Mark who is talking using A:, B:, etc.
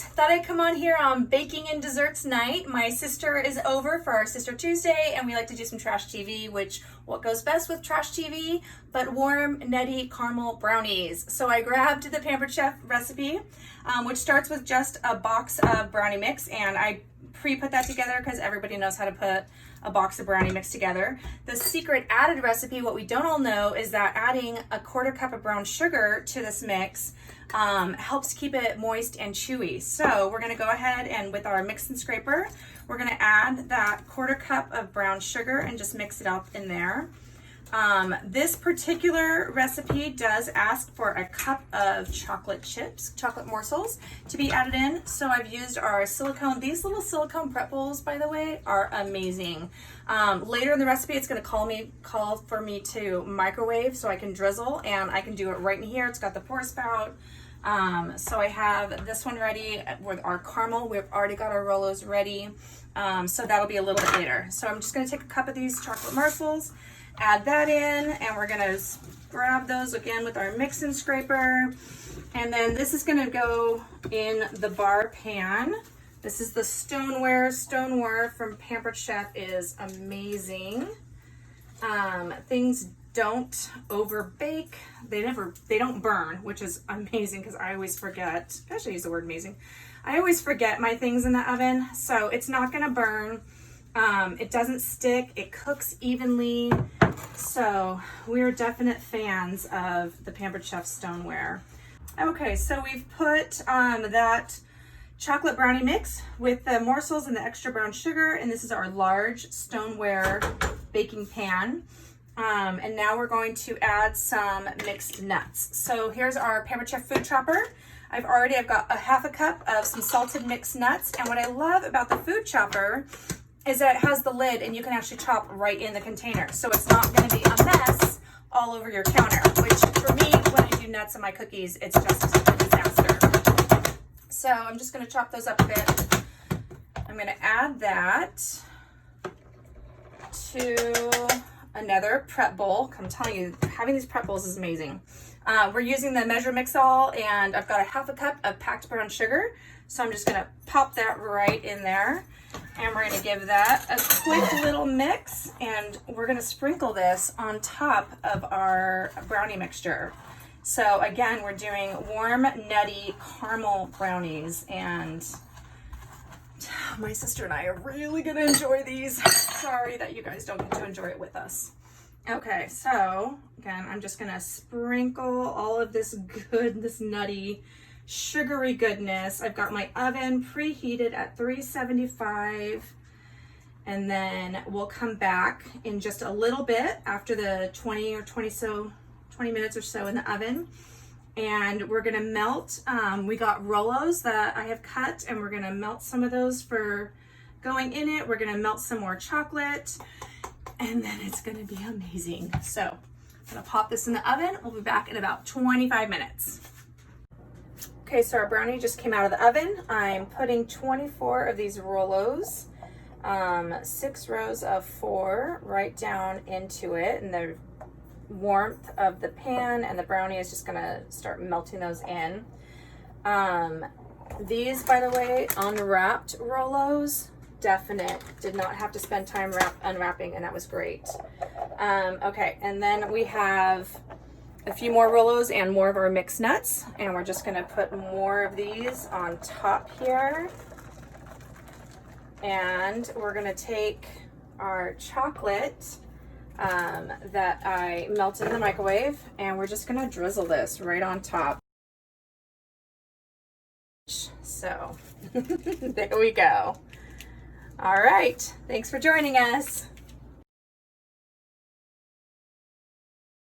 A: thought I'd come on here on baking and desserts night. My sister is over for our Sister Tuesday, and we like to do some trash TV, which what goes best with trash TV, but warm, nutty caramel brownies. So I grabbed the Pampered Chef recipe, which starts with just a box of brownie mix, and I pre-put that together because everybody knows how to put a box of brownie mix together. The secret added recipe, what we don't all know, is that adding a 1/4 cup of brown sugar to this mix helps keep it moist and chewy. So we're gonna go ahead and with our mix and scraper, we're gonna add that 1/4 cup of brown sugar and just mix it up in there. This particular recipe does ask for a cup of chocolate chips, chocolate morsels to be added in. So I've used our silicone. These little silicone prep bowls, by the way, are amazing. Later in the recipe, it's going to call for me to microwave so I can drizzle, and I can do it right in here. It's got the pour spout. So I have this one ready with our caramel. We've already got our Rolos ready. So that'll be a little bit later. So I'm just going to take a cup of these chocolate morsels, add that in, and we're gonna grab those again with our mix and scraper. And then this is gonna go in the bar pan. This is the Stoneware. Stoneware from Pampered Chef is amazing. Things don't over bake. They don't burn, which is amazing because I always forget. I should use the word amazing. I always forget my things in the oven, so it's not gonna burn. It doesn't stick, it cooks evenly. So we're definite fans of the Pampered Chef Stoneware. Okay, so we've put that chocolate brownie mix with the morsels and the extra brown sugar, and this is our large Stoneware baking pan. And now we're going to add some mixed nuts. So here's our Pampered Chef food chopper. I've got a 1/2 cup of some salted mixed nuts, and what I love about the food chopper is that it has the lid and you can actually chop right in the container. So it's not gonna be a mess all over your counter, which for me, when I do nuts in my cookies, it's just a disaster. So I'm just gonna chop those up a bit. I'm gonna add that to another prep bowl. I'm telling you, having these prep bowls is amazing. We're using the Measure Mix-All, and I've got a 1/2 cup of packed brown sugar. So I'm just gonna pop that right in there. And we're gonna give that a quick little mix, and we're gonna sprinkle this on top of our brownie mixture. So again, we're doing warm, nutty caramel brownies, and my sister and I are really gonna enjoy these. Sorry that you guys don't get to enjoy it with us. Okay, so again, I'm just gonna sprinkle all of this nutty, sugary goodness. I've got my oven preheated at 375, and then we'll come back in just a little bit after the 20 minutes or so in the oven, and we're gonna melt. We got Rolos that I have cut, and we're gonna melt some of those for going in it. We're gonna melt some more chocolate, and then it's gonna be amazing. So I'm gonna pop this in the oven. We'll be back in about 25 minutes. Okay, so our brownie just came out of the oven. I'm putting 24 of these Rolos, 6 rows of 4 right down into it, and the warmth of the pan and the brownie is just gonna start melting those in. These, by the way, unwrapped Rolos, definite. Did not have to spend time unwrapping, and that was great. Okay, and then we have a few more Rolos and more of our mixed nuts, and we're just gonna put more of these on top here. And we're gonna take our chocolate that I melted in the microwave, and we're just gonna drizzle this right on top. So there we go. All right, thanks for joining us.